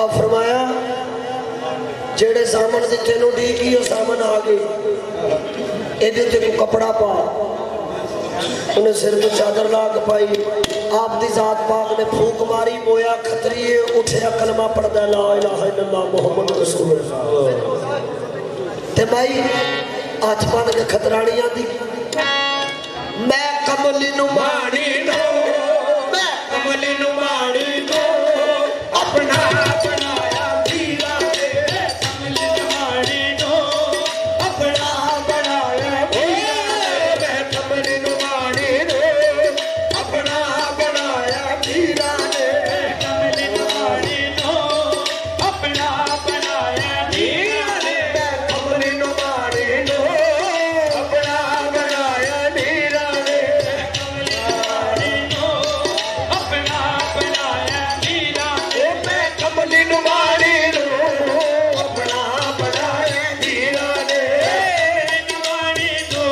आप फरमाया जेड़े सामन से तेनों डीकी सामन आ गए एदे ते को कपड़ा पा उन्हें सिर में चादर ला के पाई आप दी जात पाक ने फूक मारी मोया खतरी उठया कलमा पढ़दा ला इलाहा इल्लल्लाह मुहम्मद रसूलुल्लाह ते भाई हाथ पान के खतरानी आंदी मैं कमली नु माणी दो मैं कमली नु माणी दो अपना बनाया वीरा रे कमली नु माणी दो अपना बनाया वीरा मैं कमली नु माणी दो अपना बनाया वीरा रे कमली नु माणी दो अपना बनाया वीरा रे मैं कमली नु माणी दो अपना बनाया वीरा रे कमली नु माणी दो अपना बनाया वीरा रे मैं कमली नु माणी दो अपना बनाया वीरा रे माणी दो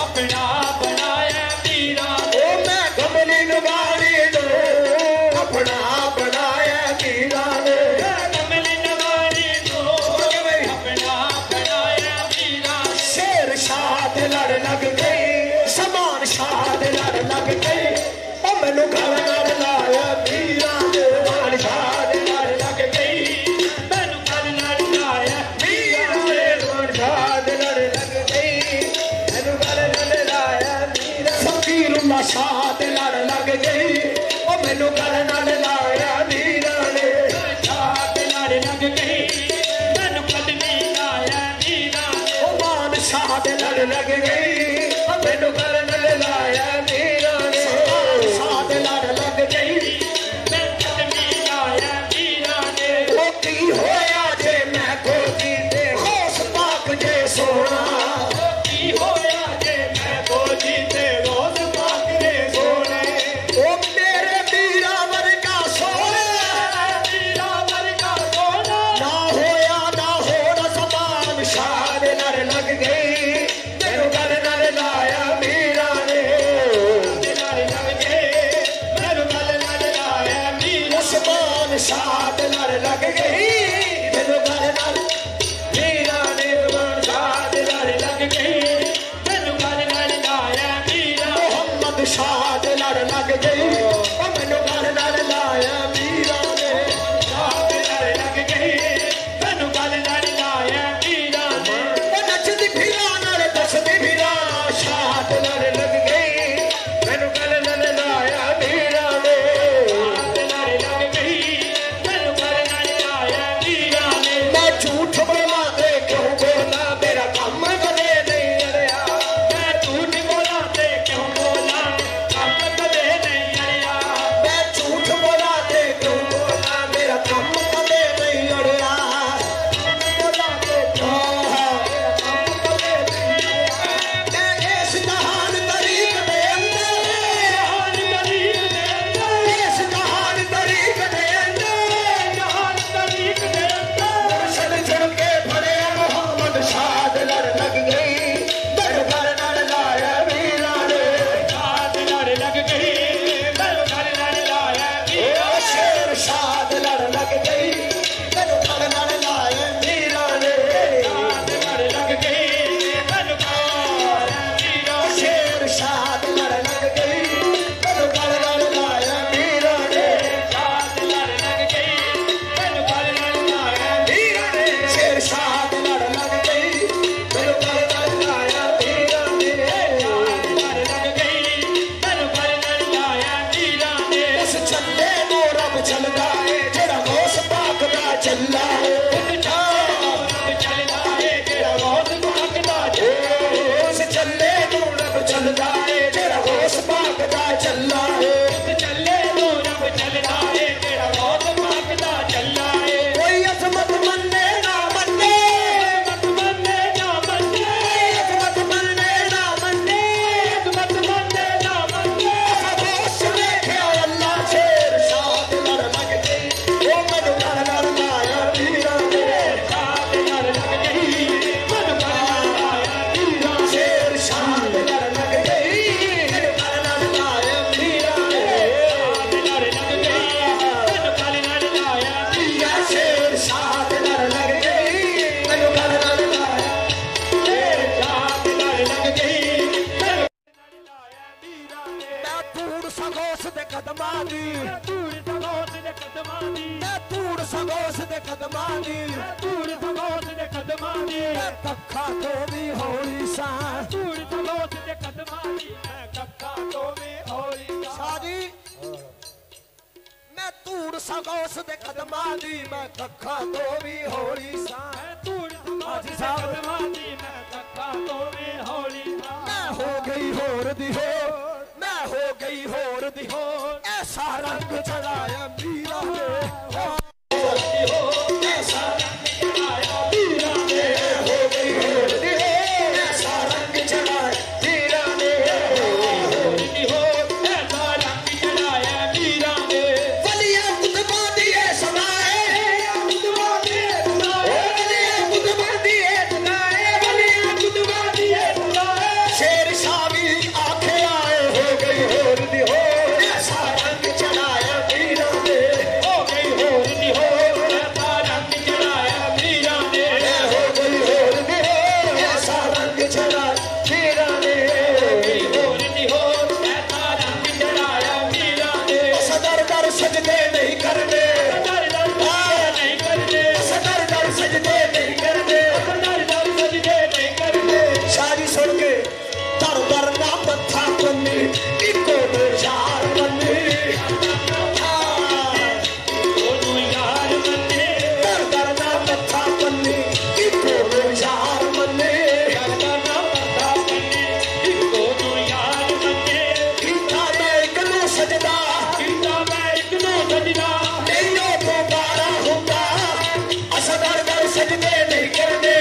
अपना बनाया वीरा रे मैं कमली नु माणी दो अपना बनाया वीरा रे कमली नु माणी दो अपना बनाया वीरा शेर शाद लड़ लग गई समान शाद लड़ लग गई ओ मैनू घर लड़ लाया वीरा रे मान शाद लड़ लग गई मैनू घर लड़ लाया वीरा रे मान शाद लड़ लग गई मैनू घर लड़ लाया वीरा फकीरुल्लाह शाद लड़ लग गई ओ मैनू घर लड़ लाया वीरा रे शाद लड़ लग गई मैनू कद नहीं लाया वीरा रे ओ मान शाद लड़ लग गई ओ मैनू घर लड़ लाया वीरा रे शाद लड़ लग गई मैं कद नहीं लाया वीरा रे ओ की होया जे मैं को जीते होश पाक जे सोना ओ की होया जे मैं को जीते रोज पाक जे सोने ओ मेरे वीरा वर्गा सोना वीरा वर्गा सोना ना होया ना होना समान शाद लड़ लग गई मैनू गल लड़ लाया वीरा रे लड़ लग गई मैनू गल लड़ लाया वीरा समान शाद लड़ लग गई मैनू गल लड़ वीरा रे समान शाद लड़ लग गई मैनू गल लड़ लाया वीरा मोहम्मद शाद लड़ लग गई ओ मैनू गल लड़ लाया वीरा रे शाद लड़ लग गई मैनू गल लड़ लाया वीरा रे ओ नचदी फिरा नाल दसदी फिरा शाद लड़ लग गई मैनू गल लड़ लाया वीरा रे शाद लड़ लग गई मैनू गल लड़ लाया वीरा रे मैं झूठ बोला ते क्यों बोला मेरा काम कदे नहीं अड़िया मैं झूठ बोला ते क्यों बोला काम कदे नहीं अड़िया मैं झूठ बोला ते क्यों बोला मेरा काम कदे नहीं अड़िया बोला ते क्यों मेरा काम कदे नहीं अड़िया मैं इस जहान तरीक दे अंदर इस जहान तरीक दे अंदर मुर्शद चढ़ के फड़े मोहम्मद शाद लड़ लग गई मैनू घर लड़ लाया वीरा रे शाद लड़ लग गई मैनू घर लड़ लाया वीरा शेर शाद लड़ लग गई मैनू घर लड़ लाया वीरा रे शाद लड़ लग गई मैनू घर वीरा शेर शाद लड़ लग गई मैनू घर लड़ लाया वीरा रे शाद लड़ लग गई मैनू घर लड़ लाया वीरा रे शेर शाद लड़ लग गई मैनू घर लड़ लाया वीरा रे शाद लड़ लग गई मैनू घर लड़ लाया वीरा रे उस चले नो रब चलदा है जेड़ा गौस पाक दा चल्ला है उस चले नो रब चलदा है जेड़ा गौस पाक दा उस चले नो रब चलदा है जेड़ा गौस पाक दा चल्ला है उस चले नो रब चलदा है जेड़ा गौस पाक दा चल्ला है कोई अजमत मन्ने ना मन्ने अजमत मन्ने ना मन्ने अजमत मन्ने ना मन्ने अजमत मन्ने ना मन्ने गौस देखे अल्लाह शेर शाद लड़ लग संगोस दे कदमां दी धूड़ संगोस दे कदमां दी धूड़ संगोस दे कदमां दी धूड़ संगोस दे कदमां दी कखा तो भी हौली सा धूड़ संगोस दे कदमां दी मैं कखा तो भी हौली सा जी मैं धूड़ संगोस दे कदमां दी मैं कखा तो भी हौली सा धूड़ संगोस दे कदमां दी मैं कखा तो भी हौली सा मैं हो गई होर दी हो मैं हो गई होर दी हो ऐसा रंग चढ़ाया मीरा ने ऐसा रंग चढ़ाया मीरा ने हो गई होर दी हो ऐसा रंग चढ़ाया मीरा ने हो ऐसा रंग चढ़ाया मीरा ने वलिया कुतबा दिए समाए कुतबा दिए समाए वलिया कुतबा दिए समाए वलिया कुतबा दिए समाए शेर शामी आंखें आए हो गई होर दी हो ऐसा रंग चढ़ाया मीरा ने हो गई होर दी हो ऐसा रंग चढ़ाया मीरा ने हो गई होर दी हो ऐसा रंग चढ़ाया मीरा ने होर दी हो ऐसा रंग चढ़ाया मीरा ने सदर दर सजदे नहीं करने दर दर नहीं करने सदर दर सजदे नहीं करने दर दर सजदे नहीं करने शादी सुन के दर दर ना मत्था पन्नी इको यार बन्नी दोनों यार बने दर दर ना मत्था पन्नी इको यार बन्नी करना ना पता बने दोनों यार बने गीता में इकनो सजदा कितना मैं इतना सजदा नहीं हो तो बारा होगा असदर दर सजदे नहीं करने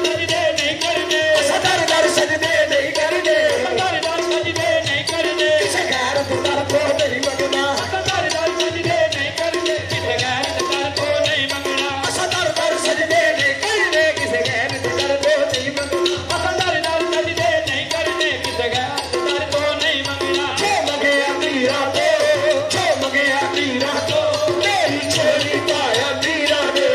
सजदे नहीं करने असदर दर सजदे नहीं करने दर दर सजदे नहीं करने किसे गैर दर को नहीं मंगना दर दर सजदे नहीं करने किसे गैर दर को नहीं मंगना असदर दर सजदे नहीं करने किसे गैर दर को नहीं मंगना दर दर सजदे नहीं करने किसे गैर दर को नहीं मंगना जो मगे मीरा तो जो मगे मीरा तो मेरी छोरी पाया मीरा ने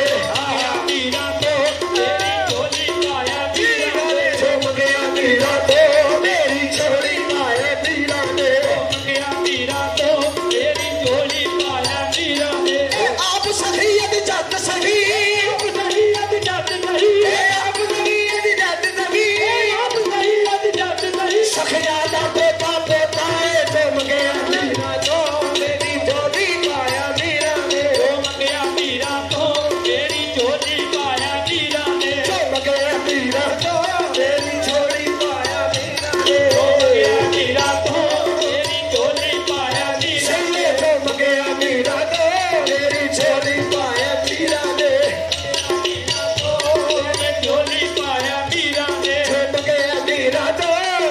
आया मीरा तो तेरी झोली पाया मीरा ने जो मगे मीरा तो मेरी छोरी पाया मीरा ने गया मीरा तो तेरी झोली पाया मीरा ने आप सखीयत जग सखी सहीयत जट सही आप सखीयत जग सखी आप सहीयत जट सही सखिया दा पोता पोता है जो मगे मीरा तो मेरी छोरी पाया मीरा ने गया मीरा तो तेरी झोली पाया मीरा ने जो मगे मीरा तो मेरी छोरी पाया मीरा ने गया मीरा तो तेरी झोली पाया मीरा सैये जो मगे मीरा तो मेरी छोरी पाया मीरा ने तेरी झोली पाया मीरा ने जो मगे मीरा तो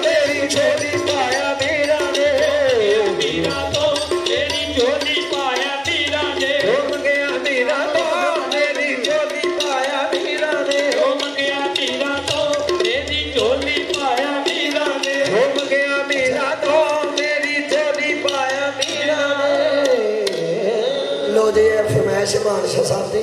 मेरी छोरी पाया मीरा ने मीरा तो तेरी झोली पाया मीरा ने जो मगे मीरा तो मेरी छोरी पाया मीरा ने गया मीरा तो तेरी झोली पाया मीरा ने जो मगे मीरा तो मेरी छोरी पाया मीरा ने लो जी फरमाइश मानसा साहब दी